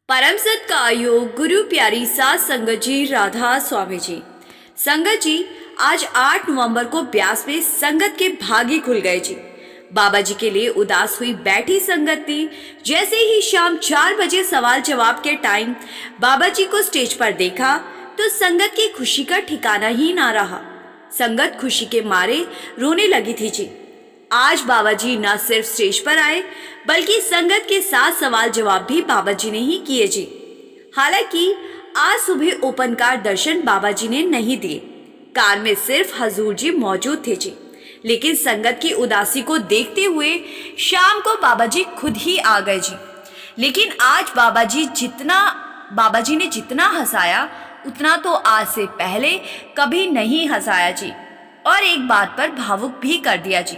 परम सत्कायोग गुरु प्यारी सात संगत जी राधा स्वामी जी। संगत जी, आज 8 नवंबर को ब्यास में संगत के भागी खुल गए जी। बाबा जी के लिए उदास हुई बैठी संगत ने जैसे ही शाम 4 बजे सवाल जवाब के टाइम बाबा जी को स्टेज पर देखा तो संगत की खुशी का ठिकाना ही ना रहा। संगत खुशी के मारे रोने लगी थी जी। आज बाबा जी न सिर्फ स्टेज पर आए बल्कि संगत के साथ सवाल जवाब भी बाबा जी ने ही किए जी। हालांकि आज सुबह ओपन कार दर्शन बाबा जी ने नहीं दिए, कार में सिर्फ हजूर जी मौजूद थे जी। लेकिन संगत की उदासी को देखते हुए शाम को बाबा जी खुद ही आ गए जी। लेकिन आज बाबा जी ने जितना हंसाया उतना तो आज से पहले कभी नहीं हंसाया जी। और एक बात पर भावुक भी कर दिया जी,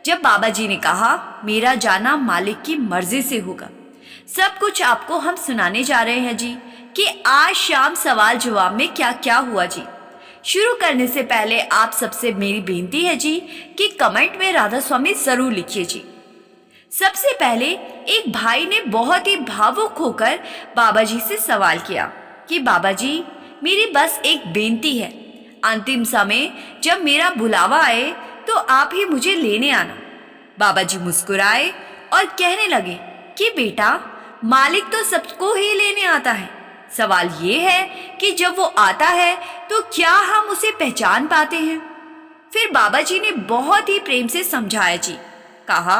जब बाबा जी ने कहा मेरा जाना मालिक की मर्जी से होगा। सब कुछ आपको हम सुनाने जा रहे हैं जी कि आज शाम सवाल जवाब में क्या क्या हुआ जी। शुरू करने से पहले आप सबसे मेरी बेनती है जी कि कमेंट में राधा स्वामी जरूर लिखिए जी। सबसे पहले एक भाई ने बहुत ही भावुक होकर बाबा जी से सवाल किया कि बाबा जी, मेरी बस एक बेनती है, अंतिम समय जब मेरा बुलावा आए तो आप ही मुझे लेने आना। बाबा जी मुस्कुराए और कहने लगे कि बेटा, मालिक तो सबको ही लेने आता है। सवाल ये है कि जब वो आता है तो क्या हम उसे पहचान पाते हैं। फिर बाबा जी ने बहुत ही प्रेम से समझाया जी। कहा,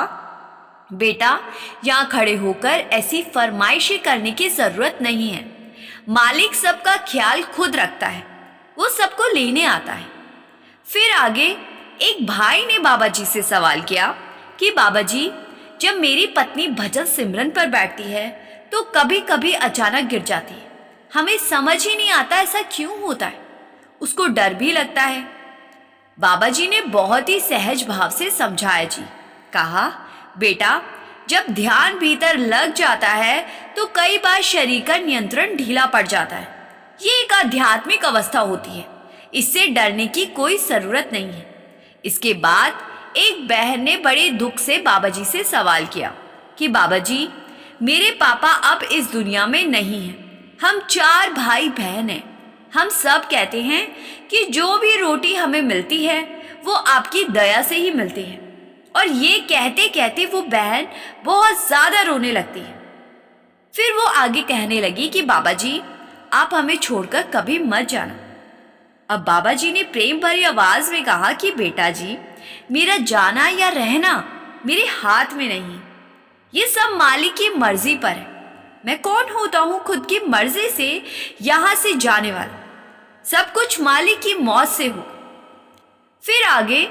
बेटा, यहाँ खड़े होकर ऐसी फरमाइशें करने की जरूरत नहीं है। मालिक सबका ख्याल खुद रखता है, वो सबको लेने आता है। फिर आगे एक भाई ने बाबा जी से सवाल किया कि बाबा जी, जब मेरी पत्नी भजन सिमरन पर बैठती है तो कभी कभी अचानक गिर जाती है। हमें समझ ही नहीं आता ऐसा क्यों होता है, उसको डर भी लगता है। बाबा जी ने बहुत ही सहज भाव से समझाया जी। कहा, बेटा, जब ध्यान भीतर लग जाता है तो कई बार शरीर का नियंत्रण ढीला पड़ जाता है। ये एक आध्यात्मिक अवस्था होती है, इससे डरने की कोई जरूरत नहीं है। इसके बाद एक बहन ने बड़े दुख से बाबा जी से सवाल किया कि बाबा जी, मेरे पापा अब इस दुनिया में नहीं हैं। हम 4 भाई बहन हैं। हम सब कहते हैं कि जो भी रोटी हमें मिलती है वो आपकी दया से ही मिलती है। और ये कहते कहते वो बहन बहुत ज्यादा रोने लगती है। फिर वो आगे कहने लगी कि बाबा जी, आप हमें छोड़कर कभी मत जाना। अब बाबा जी ने प्रेम भरी आवाज में कहा कि बेटा जी, मेरा जाना या रहना मेरे हाथ में नहीं, ये सब मालिक की मर्जी पर है। मैं कौन होता हूँ खुद की मर्जी से यहाँ से जाने वाला, सब कुछ मालिक की मौत से हो। फिर आगे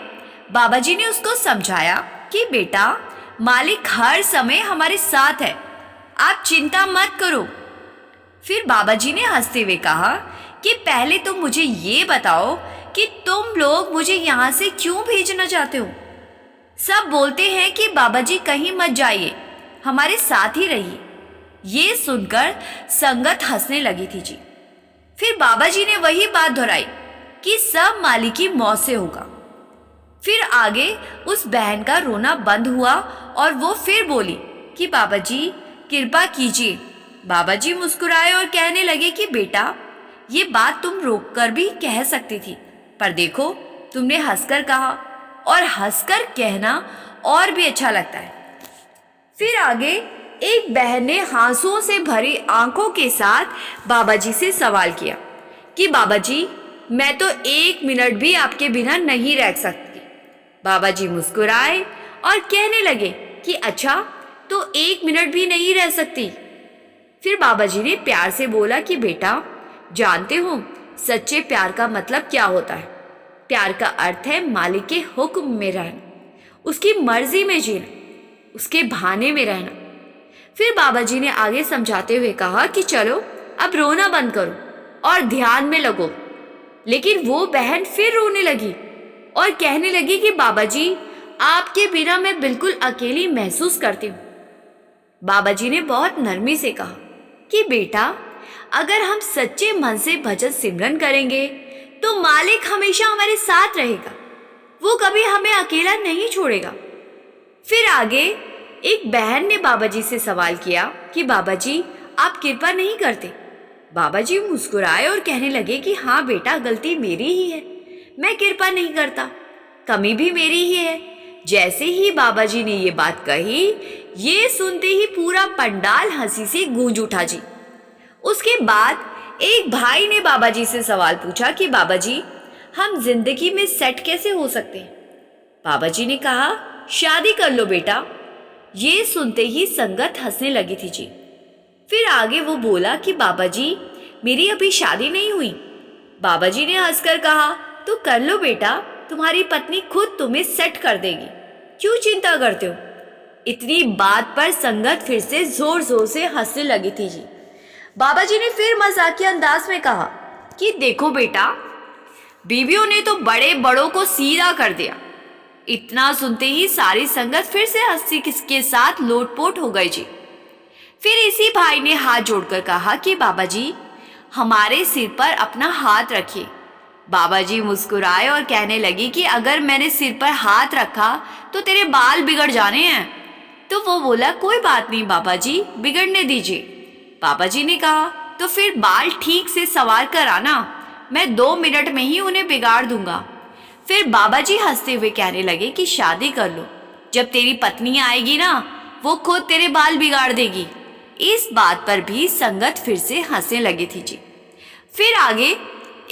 बाबा जी ने उसको समझाया कि बेटा, मालिक हर समय हमारे साथ है, आप चिंता मत करो। फिर बाबा जी ने हंसते हुए कहा कि पहले तो मुझे ये बताओ कि तुम लोग मुझे यहाँ से क्यों भेजना चाहते हो। सब बोलते हैं कि बाबा जी कहीं मत जाइए, हमारे साथ ही रहिए। ये सुनकर संगत हंसने लगी थी जी। फिर बाबा जी ने वही बात दोहराई कि सब मालिक की मौत से होगा। फिर आगे उस बहन का रोना बंद हुआ और वो फिर बोली कि बाबा जी, कृपा कीजिए। बाबा जी मुस्कुराए और कहने लगे कि बेटा, ये बात तुम रोककर भी कह सकती थी, पर देखो तुमने हंसकर कहा, और हंसकर कहना और भी अच्छा लगता है। फिर आगे एक बहन ने आंसुओं से भरी आंखों के साथ बाबा जी से सवाल किया कि बाबा जी, मैं तो 1 मिनट भी आपके बिना नहीं रह सकती। बाबा जी मुस्कुराए और कहने लगे कि अच्छा, तो 1 मिनट भी नहीं रह सकती। फिर बाबा जी ने प्यार से बोला कि बेटा, जानते हो सच्चे प्यार का मतलब क्या होता है। प्यार का अर्थ है मालिक के हुक्म में रहना, उसकी मर्जी में जीना, उसके बहाने में रहना। फिर बाबा जी ने आगे समझाते हुए कहा कि चलो अब रोना बंद करो और ध्यान में लगो। लेकिन वो बहन फिर रोने लगी और कहने लगी कि बाबा जी, आपके बिना मैं बिल्कुल अकेली महसूस करती हूँ। बाबा जी ने बहुत नरमी से कहा कि बेटा, अगर हम सच्चे मन से भजन सिमरन करेंगे तो मालिक हमेशा हमारे साथ रहेगा, वो कभी हमें अकेला नहीं छोड़ेगा। फिर आगे एक बहन ने बाबा जी से सवाल किया कि बाबा जी, आप कृपा नहीं करते? बाबा जी मुस्कुराए और कहने लगे कि हाँ बेटा, गलती मेरी ही है, मैं कृपा नहीं करता, कमी भी मेरी ही है। जैसे ही बाबा जी ने ये बात कही, ये सुनते ही पूरा पंडाल हंसी से गूंज उठा जी। उसके बाद एक भाई ने बाबा जी से सवाल पूछा कि बाबा जी, हम जिंदगी में सेट कैसे हो सकते हैं? बाबा जी ने कहा, शादी कर लो बेटा। ये सुनते ही संगत हंसने लगी थी जी। फिर आगे वो बोला कि बाबा जी, मेरी अभी शादी नहीं हुई। बाबा जी ने हंसकर कहा, तो कर लो बेटा, तुम्हारी पत्नी खुद तुम्हें सेट कर देगी, क्यों चिंता करते हो? इतनी बात पर संगत फिर से जोर जोर से हंसने लगी थी जी। बाबा जी ने फिर मजाकिया अंदाज में कहा कि देखो बेटा, बीवियों ने तो बड़े बड़ों को सीधा कर दिया। इतना सुनते ही सारी संगत फिर से हंसी के साथ लोटपोट हो गई जी। फिर इसी भाई ने हाथ जोड़कर कहा कि बाबा जी, हमारे सिर पर अपना हाथ रखिए। बाबा जी मुस्कुराए और कहने लगी कि अगर मैंने सिर पर हाथ रखा तो तेरे बाल बिगड़ जाने हैं। तो वो बोला, कोई बात नहीं बाबा जी, बिगड़ने दीजिए। बाबा जी ने कहा, तो फिर बाल ठीक से संवार कर आना, मैं 2 मिनट में ही उन्हें बिगाड़ दूंगा। फिर बाबा जी हंसते हुए कहने लगे कि शादी कर लो, जब तेरी पत्नी आएगी ना, वो खुद तेरे बाल बिगाड़ देगी। इस बात पर भी संगत फिर से हंसने लगी थी जी। फिर आगे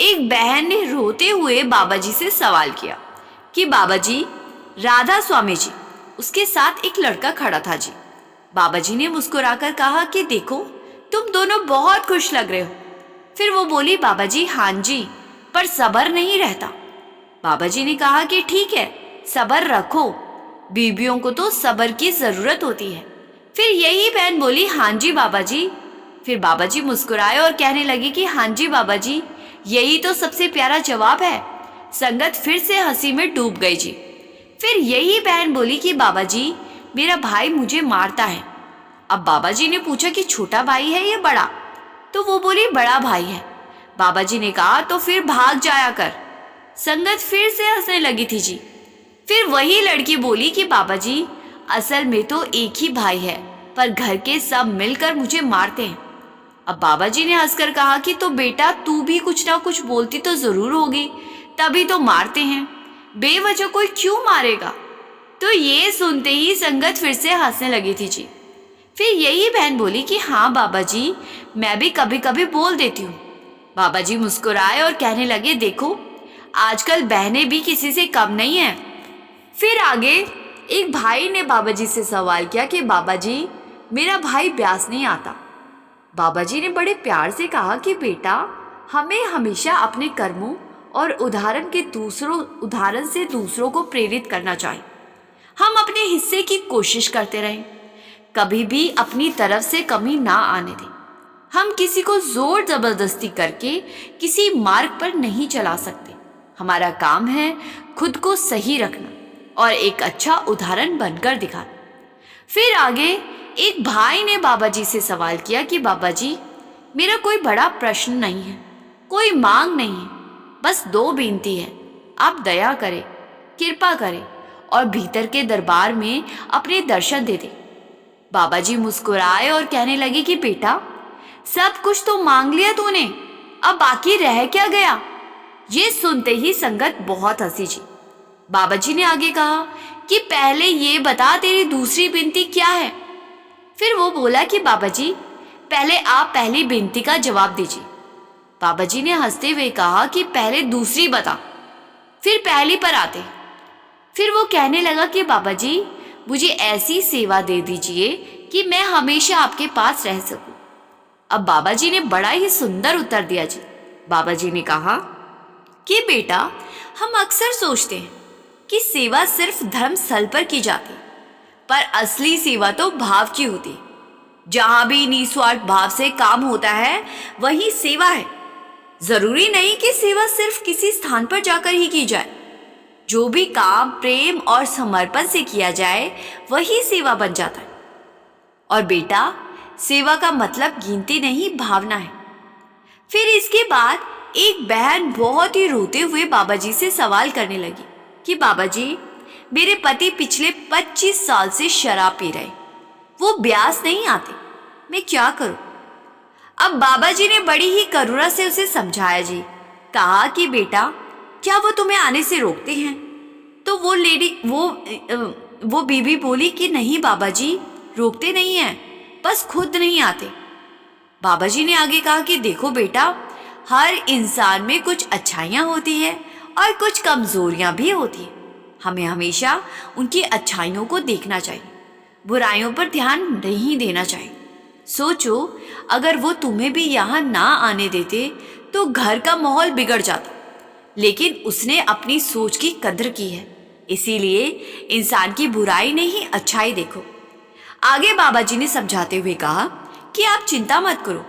एक बहन ने रोते हुए बाबा जी से सवाल किया कि बाबा जी, राधा स्वामी जी, उसके साथ एक लड़का खड़ा था जी। बाबा जी ने मुस्कुराकर कहा कि देखो, तुम दोनों बहुत खुश लग रहे हो। फिर वो बोली, बाबा जी हाँ जी, पर सब्र नहीं रहता। बाबा जी ने कहा कि ठीक है, सब्र रखो, बीबियों को तो सब्र की जरूरत होती है। फिर यही बहन बोली, हाँ जी बाबा जी। फिर बाबा जी मुस्कुराए और कहने लगी कि हाँ जी बाबा जी, यही तो सबसे प्यारा जवाब है। संगत फिर से हंसी में डूब गई जी। फिर यही बहन बोली कि बाबा जी, मेरा भाई मुझे मारता है। अब बाबा जी ने पूछा कि छोटा भाई है या बड़ा? तो वो बोली, बड़ा भाई है। बाबा जी ने कहा, तो फिर भाग जाया कर। संगत फिर से हंसने लगी थी जी। फिर वही लड़की बोली कि बाबा जी, असल में तो एक ही भाई है, पर घर के सब मिलकर मुझे मारते हैं। अब बाबा जी ने हंसकर कहा कि तो बेटा, तू भी कुछ ना कुछ बोलती तो जरूर होगी, तभी तो मारते हैं, बेवजह कोई क्यों मारेगा? तो ये सुनते ही संगत फिर से हंसने लगी थी जी। फिर यही बहन बोली कि हाँ बाबा जी, मैं भी कभी कभी बोल देती हूँ। बाबा जी मुस्कुराए और कहने लगे, देखो आजकल बहनें भी किसी से कम नहीं है। फिर आगे एक भाई ने बाबा जी से सवाल किया कि बाबा जी, मेरा भाई ब्यास नहीं आता। बाबा जी ने बड़े प्यार से कहा कि बेटा, हमें हमेशा अपने कर्मों और उदाहरण से दूसरों को प्रेरित करना चाहिए। हम अपने हिस्से की कोशिश करते रहें, कभी भी अपनी तरफ से कमी ना आने दें। हम किसी को जोर जबरदस्ती करके किसी मार्ग पर नहीं चला सकते। हमारा काम है खुद को सही रखना और एक अच्छा उदाहरण बनकर दिखाना। फिर आगे एक भाई ने बाबा जी से सवाल किया कि बाबा जी, मेरा कोई बड़ा प्रश्न नहीं है, कोई मांग नहीं है, बस 2 विनती है। आप दया करें, कृपा करें और भीतर के दरबार में अपने दर्शन दे दें। बाबा जी मुस्कुराए और कहने लगे कि बेटा, सब कुछ तो मांग लिया तूने, अब बाकी रह क्या गया? ये सुनते ही संगत बहुत हंसी जी। बाबा जी ने आगे कहा कि पहले ये बता, तेरी दूसरी विनती क्या है? फिर वो बोला कि बाबा जी, पहले आप पहली विनती का जवाब दीजिए। बाबा जी ने हंसते हुए कहा कि पहले दूसरी बता, फिर पहली पर आते। फिर वो कहने लगा कि बाबा जी, मुझे ऐसी सेवा दे दीजिए कि मैं हमेशा आपके पास रह सकूं। अब बाबा जी ने बड़ा ही सुंदर उत्तर दिया जी। बाबा जी ने कहा कि बेटा, हम अक्सर सोचते हैं कि सेवा सिर्फ धर्म स्थल पर की जाती, पर असली सेवा तो भाव की होती। जहां भी निस्वार्थ भाव से काम होता है, वही सेवा है। जरूरी नहीं कि सेवा सिर्फ किसी स्थान पर जाकर ही की जाए। जो भी काम प्रेम और समर्पण से किया जाए, वही सेवा बन जाता है। और बेटा, सेवा का मतलब गिनती नहीं, भावना है। फिर इसके बाद एक बहन बहुत ही रोते हुए बाबा जी से सवाल करने लगी कि बाबा जी, मेरे पति पिछले 25 साल से शराब पी रहे, वो ब्यास नहीं आते, मैं क्या करूं? अब बाबा जी ने बड़ी ही करुणा से उसे समझाया जी। कहा कि बेटा, क्या वो तुम्हें आने से रोकते हैं? तो वो बीबी बोली कि नहीं बाबा जी, रोकते नहीं हैं, बस खुद नहीं आते। बाबा जी ने आगे कहा कि देखो बेटा, हर इंसान में कुछ अच्छाइयाँ होती है और कुछ कमजोरियाँ भी होती हैं। हमें हमेशा उनकी अच्छाइयों को देखना चाहिए, बुराइयों पर ध्यान नहीं देना चाहिए। सोचो, अगर वो तुम्हें भी यहाँ ना आने देते तो घर का माहौल बिगड़ जाता, लेकिन उसने अपनी सोच की कद्र की है। इसीलिए इंसान की बुराई नहीं, अच्छाई देखो। आगे बाबा जी ने समझाते हुए कहा कि आप चिंता मत करो,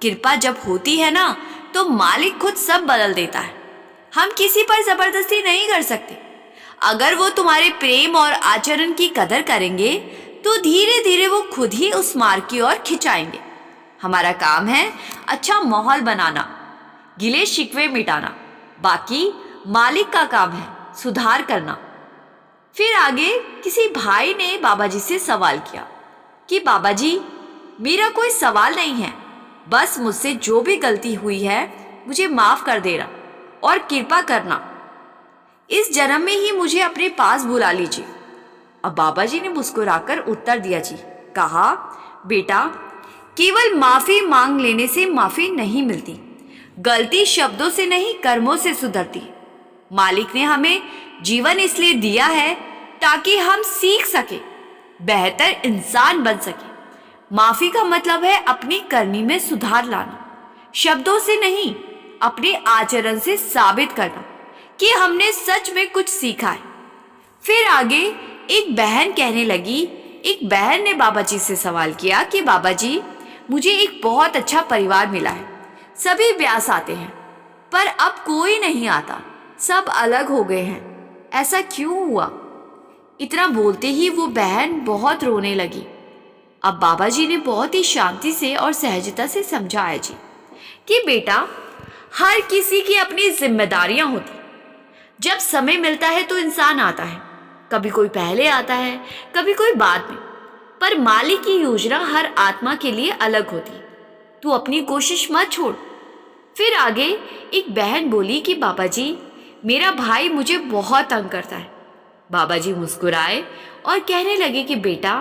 कृपा जब होती है ना तो मालिक खुद सब बदल देता है। हम किसी पर जबरदस्ती नहीं कर सकते। अगर वो तुम्हारे प्रेम और आचरण की कदर करेंगे तो धीरे धीरे वो खुद ही उस मार्ग की ओर खिंचाएंगे। हमारा काम है अच्छा माहौल बनाना, गिले शिकवे मिटाना, बाकी मालिक का काम है सुधार करना। फिर आगे किसी भाई ने बाबा जी से सवाल किया कि बाबा जी, मेरा कोई सवाल नहीं है, बस मुझसे जो भी गलती हुई है मुझे माफ कर देना और कृपा करना। इस जन्म में ही मुझे अपने पास बुला लीजिए। अब बाबा जी ने मुस्कुराकर उत्तर दिया जी। कहा, बेटा, केवल माफी मांग लेने से माफी नहीं मिलती। गलती शब्दों से नहीं, कर्मों से सुधरती है। मालिक ने हमें जीवन इसलिए दिया है ताकि हम सीख सके, बेहतर इंसान बन सके। माफी का मतलब है अपनी करनी में सुधार लाना, शब्दों से नहीं, अपने आचरण से साबित करना कि हमने सच में कुछ सीखा है। फिर आगे एक बहन कहने लगी, एक बहन ने बाबा जी से सवाल किया कि बाबा जी, मुझे एक बहुत अच्छा परिवार मिला है, सभी ब्यास आते हैं, पर अब कोई नहीं आता, सब अलग हो गए हैं, ऐसा क्यों हुआ? इतना बोलते ही वो बहन बहुत रोने लगी। अब बाबा जी ने बहुत ही शांति से और सहजता से समझाया जी कि बेटा, हर किसी की अपनी जिम्मेदारियां होती। जब समय मिलता है तो इंसान आता है, कभी कोई पहले आता है, कभी कोई बाद में, पर मालिक की योजना हर आत्मा के लिए अलग होती है। तू अपनी कोशिश मत छोड़। फिर आगे एक बहन बोली कि बाबा जी, मेरा भाई मुझे बहुत तंग करता है। बाबा जी मुस्कुराए और कहने लगे कि बेटा,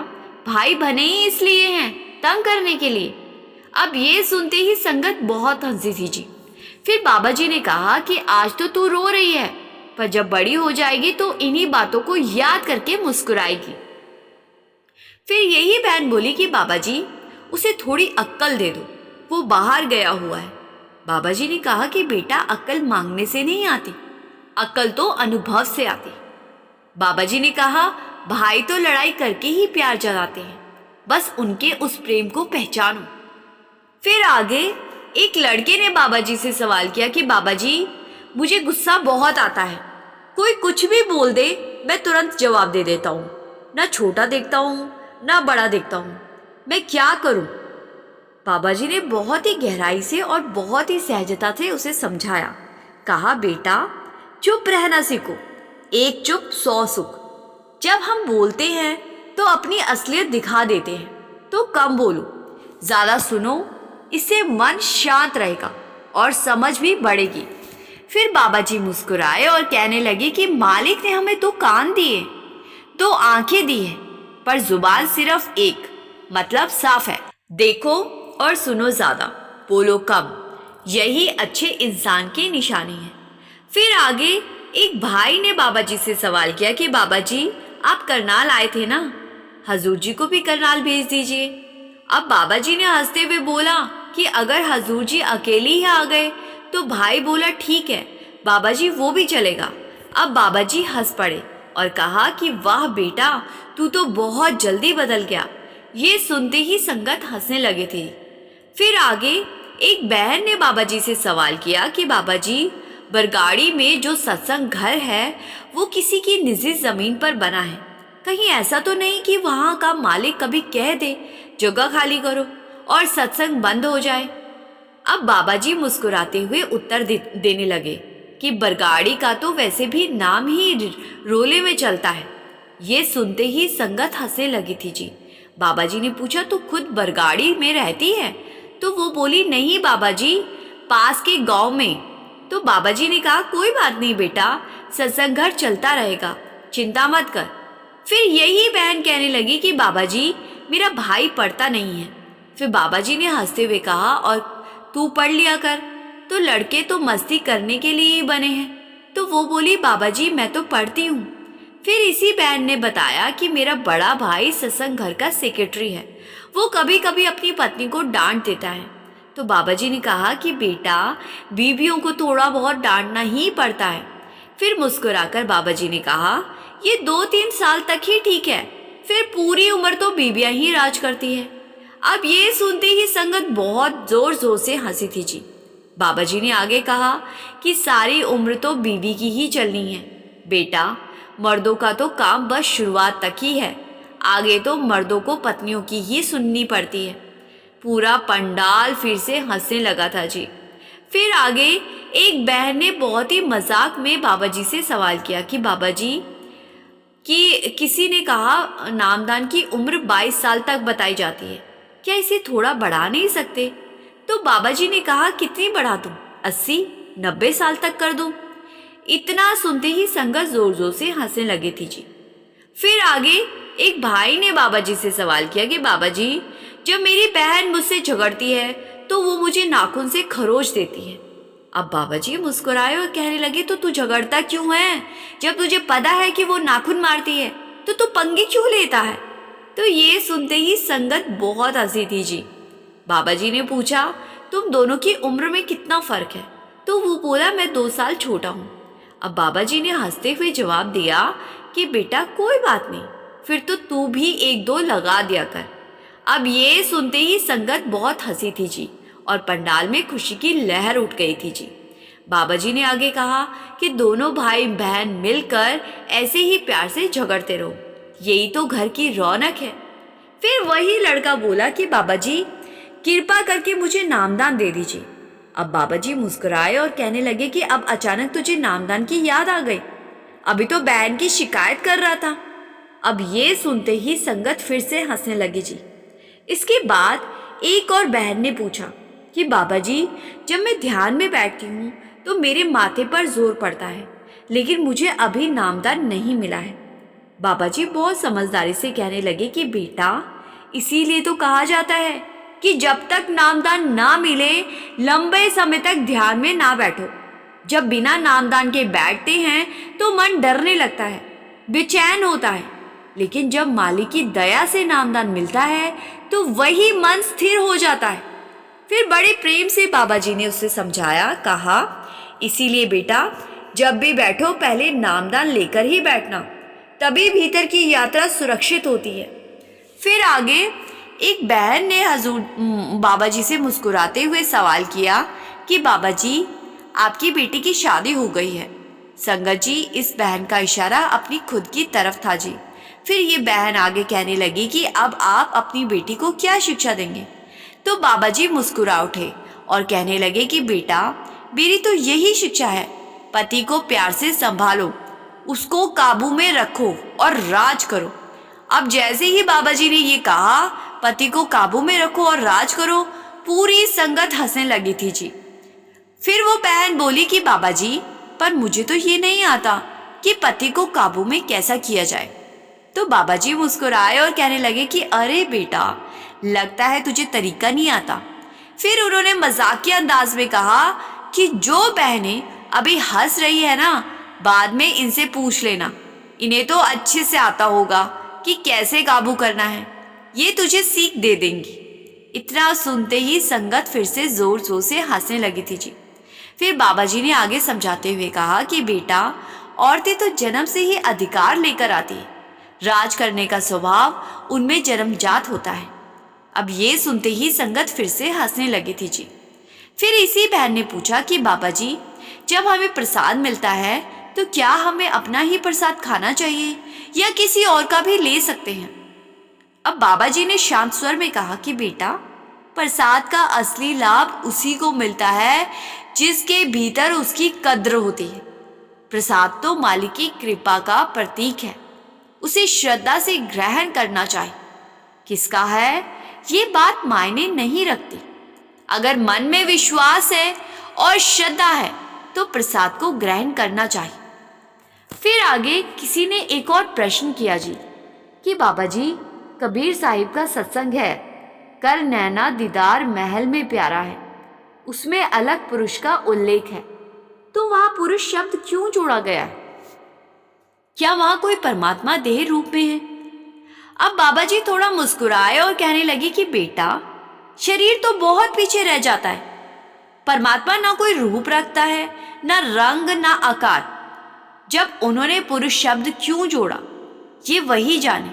भाई बने ही इसलिए हैं, तंग करने के लिए। अब ये सुनते ही संगत बहुत हंसी थी जी। फिर बाबा जी ने कहा कि आज तो तू रो रही है, पर जब बड़ी हो जाएगी तो इन्हीं बातों को याद करके मुस्कुराएगी। फिर यही बहन बोली कि बाबा जी, उसे थोड़ी अक्ल दे दो, वो बाहर गया हुआ है। बाबा जी ने कहा कि बेटा, अक्ल मांगने से नहीं आती, अक्ल तो अनुभव से आती। बाबा जी ने कहा, भाई तो लड़ाई करके ही प्यार जताते हैं, बस उनके उस प्रेम को पहचानो। फिर आगे एक लड़के ने बाबा जी से सवाल किया कि बाबा जी, मुझे गुस्सा बहुत आता है, कोई कुछ भी बोल दे मैं तुरंत जवाब दे देता हूँ, ना छोटा देखता हूँ ना बड़ा देखता हूँ, मैं क्या करूँ? बाबा जी ने बहुत ही गहराई से और बहुत ही सहजता से उसे समझाया। कहा, बेटा, चुप रहना सीखो, एक चुप 100 सुख। जब हम बोलते हैं तो अपनी असलियत दिखा देते हैं, तो कम बोलो, ज़्यादा सुनो, इससे मन शांत रहेगा और समझ भी बढ़ेगी। फिर बाबा जी मुस्कुराए और कहने लगे कि मालिक ने हमें 2 कान दिए, 2 आंखें दी हैं, पर जुबान सिर्फ एक, मतलब साफ है। देखो और सुनो ज़्यादा, बोलो कम, यही अच्छे इंसान की निशानी है। फिर आगे एक भाई ने बाबा जी से सवाल किया कि बाबा जी, आप करनाल आए थे ना, हजूर जी को भी करनाल भेज दीजिए। अब बाबा जी ने हंसते हुए बोला कि अगर हजूर जी अकेले ही आ गए तो भाई बोला ठीक है बाबा जी, वो भी चलेगा। अब बाबा जी हंस पड़े और कहा कि वाह बेटा, तू तो बहुत जल्दी बदल गया। ये सुनते ही संगत हंसने लगे थे। फिर आगे एक बहन ने बाबा जी से सवाल किया कि बाबा जी, बरगाड़ी में जो सत्संग घर है वो किसी की निजी जमीन पर बना है, कहीं ऐसा तो नहीं कि वहां का मालिक कभी कह दे जगह खाली करो और सत्संग बंद हो जाए? अब बाबा जी मुस्कुराते हुए उत्तर देने लगे कि बरगाड़ी का तो वैसे भी नाम ही रोले में चलता है। ये सुनते ही संगत हंसने लगी थी जी। बाबा जी ने पूछा, तो खुद बरगाड़ी में रहती है? तो वो बोली, नहीं बाबा जी, पास के गांव में। तो बाबा जी ने कहा, कोई बात नहीं बेटा, सत्संग घर चलता रहेगा, चिंता मत कर। फिर यही बहन कहने लगी कि बाबा जी, मेरा भाई पढ़ता नहीं है। फिर बाबा जी ने हंसते हुए कहा, और तू पढ़ लिया कर, तो लड़के तो मस्ती करने के लिए ही बने हैं। तो वो बोली, बाबा जी मैं तो पढ़ती हूँ। फिर इसी बहन ने बताया कि मेरा बड़ा भाई सत्संग घर का सेक्रेटरी है, वो कभी कभी अपनी पत्नी को डांट देता है। तो बाबा जी ने कहा कि बेटा, बीवियों को थोड़ा बहुत डांटना ही पड़ता है। फिर मुस्कुराकर बाबा जी ने कहा, ये 2-3 साल तक ही ठीक है, फिर पूरी उम्र तो बीवियां ही राज करती है। अब ये सुनते ही संगत बहुत जोर जोर से हंसी थी जी। बाबा जी ने आगे कहा कि सारी उम्र तो बीवी की ही चलनी है बेटा, मर्दों का तो काम बस शुरुआत तक ही है, आगे तो मर्दों को पत्नियों की ही सुननी पड़ती है। पूरा पंडाल फिर से हंसने लगा था जी। फिर आगे एक बहन ने बहुत ही मजाक में बाबा जी से सवाल किया कि बाबा जी, कि किसी ने कहा नामदान की उम्र 22 साल तक बताई जाती है, क्या इसे थोड़ा बढ़ा नहीं सकते? तो बाबा जी ने कहा, कितनी बढ़ा दूं? 80-90 साल तक कर दूं? इतना सुनते ही संगत जोर जोर से हंसने लगी थी जी। फिर आगे एक भाई ने बाबा जी से सवाल किया कि बाबा जी, जब मेरी बहन मुझसे झगड़ती है तो वो मुझे नाखून से खरोच देती है। अब बाबा जी मुस्कुराए और कहने लगे, तो तू झगड़ता क्यों है? जब तुझे पता है कि वो नाखून मारती है तो तू पंगे क्यों लेता है? तो ये सुनते ही संगत बहुत हंसी थी जी। बाबा जी ने पूछा, तुम दोनों की उम्र में कितना फर्क है? तो वो बोला, मैं 2 साल छोटा हूँ। अब बाबा जी ने हंसते हुए जवाब दिया कि बेटा कोई बात नहीं, फिर तो तू भी 1-2 लगा दिया कर। अब ये सुनते ही संगत बहुत हंसी थी जी और पंडाल में खुशी की लहर उठ गई थी जी। बाबा जी ने आगे कहा कि दोनों भाई बहन मिलकर ऐसे ही प्यार से झगड़ते रहो, यही तो घर की रौनक है। फिर वही लड़का बोला कि बाबा जी, कृपा करके मुझे नामदान दे दीजिए। अब बाबा जी मुस्कुराए और कहने लगे कि अब अचानक तुझे नामदान की याद आ गई, अभी तो बहन की शिकायत कर रहा था। अब ये सुनते ही संगत फिर से हंसने लगी जी। इसके बाद एक और बहन ने पूछा कि बाबा जी, जब मैं ध्यान में बैठती हूँ तो मेरे माथे पर जोर पड़ता है, लेकिन मुझे अभी नामदान नहीं मिला है। बाबा जी बहुत समझदारी से कहने लगे कि बेटा, इसीलिए तो कहा जाता है कि जब तक नामदान ना मिले लंबे समय तक ध्यान में ना बैठो। जब बिना नामदान के बैठते हैं तो मन डरने लगता है, बेचैन होता है, लेकिन जब मालिक की दया से नामदान मिलता है तो वही मन स्थिर हो जाता है। फिर बड़े प्रेम से बाबा जी ने उसे समझाया, कहा, इसीलिए बेटा, जब भी बैठो पहले नामदान लेकर ही बैठना, तभी भीतर की यात्रा सुरक्षित होती है। फिर आगे एक बहन ने हजूर बाबा जी से मुस्कुराते हुए सवाल किया कि बाबा जी, आपकी बेटी की शादी हो गई है। संगत जी, इस बहन का इशारा अपनी खुद की तरफ था जी। फिर ये बहन आगे कहने लगी कि अब आप अपनी बेटी को क्या शिक्षा देंगे? तो बाबा जी मुस्कुरा उठे और कहने लगे कि बेटा, मेरी तो यही शिक्षा है, पति को प्यार से संभालो, उसको काबू में रखो और राज करो। अब जैसे ही बाबा जी ने ये कहा, पति को काबू में रखो और राज करो, पूरी संगत हंसने लगी थी जी। फिर वो बहन बोली कि बाबा जी, पर मुझे तो ये नहीं आता कि पति को काबू में कैसा किया जाए। तो बाबा जी मुस्कुराए और कहने लगे कि अरे बेटा, लगता है तुझे तरीका नहीं आता। फिर उन्होंने मजाकिया अंदाज में कहा कि जो बहनें अभी हंस रही है ना, बाद में इनसे पूछ लेना, इन्हें तो अच्छे से आता होगा कि कैसे काबू करना है, ये तुझे सीख दे देंगी। इतना सुनते ही संगत फिर से जोर जोर से हंसने लगी थी जी। फिर बाबा जी ने आगे समझाते हुए कहा कि बेटा, औरतें तो जन्म से ही अधिकार लेकर आती है, राज करने का स्वभाव उनमें जन्मजात होता है। अब ये सुनते ही संगत फिर से हंसने लगी थी जी। फिर इसी बहन ने पूछा कि बाबा जी, जब हमें प्रसाद मिलता है तो क्या हमें अपना ही प्रसाद खाना चाहिए या किसी और का भी ले सकते हैं? अब बाबा जी ने शांत स्वर में कहा कि बेटा, प्रसाद का असली लाभ उसी को मिलता है जिसके भीतर उसकी कद्र होती है। प्रसाद तो मालिक की कृपा का प्रतीक है, उसे श्रद्धा से ग्रहण करना चाहिए। किसका है ये बात मायने नहीं रखती, अगर मन में विश्वास है और श्रद्धा है तो प्रसाद को ग्रहण करना चाहिए। फिर आगे किसी ने एक और प्रश्न किया जी कि बाबा जी, कबीर साहिब का सत्संग है, कर नैना दीदार महल में प्यारा है, उसमें अलग पुरुष का उल्लेख है, तो वहां पुरुष शब्द क्यों जोड़ा गया है? क्या वहां कोई परमात्मा देह रूप में है? अब बाबा जी थोड़ा मुस्कुराए और कहने लगे कि बेटा, शरीर तो बहुत पीछे रह जाता है। परमात्मा ना कोई रूप रखता है, ना रंग, ना आकार। जब उन्होंने पुरुष शब्द क्यों जोड़ा, ये वही जाने।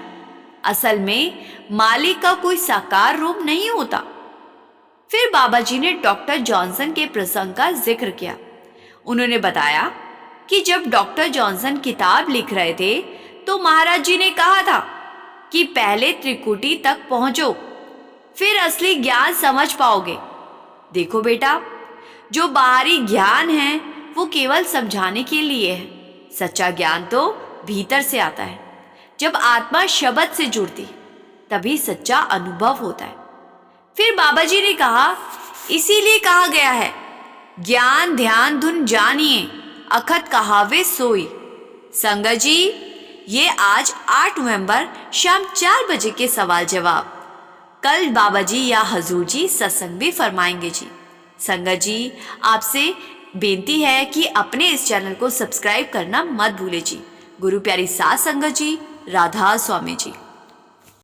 असल में मालिक का कोई साकार रूप नहीं होता। फिर बाबा जी ने डॉक्टर जॉनसन के प्रसंग का जिक्र किया। उन्होंने बताया कि जब डॉक्टर जॉनसन किताब लिख रहे थे तो महाराज जी ने कहा था कि पहले त्रिकुटी तक पहुंचो, फिर असली ज्ञान समझ पाओगे। देखो बेटा, जो बाहरी ज्ञान है वो केवल समझाने के लिए है। सच्चा ज्ञान तो भीतर से आता है। जब आत्मा शब्द से जुड़ती तभी सच्चा अनुभव होता है। फिर बाबा जी ने कहा, इसीलिए कहा गया है, ज्ञान ध्यान धुन जानिए, अखत कहावे सोई। संगत जी, ये आज 8 नवंबर शाम 4 बजे के सवाल जवाब। कल बाबा जी या हजूर जी सत्संग भी फरमाएंगे जी। संगत जी, आपसे बेनती है कि अपने इस चैनल को सब्सक्राइब करना मत भूले जी। गुरु प्यारी सात संगत जी, राधा स्वामी जी।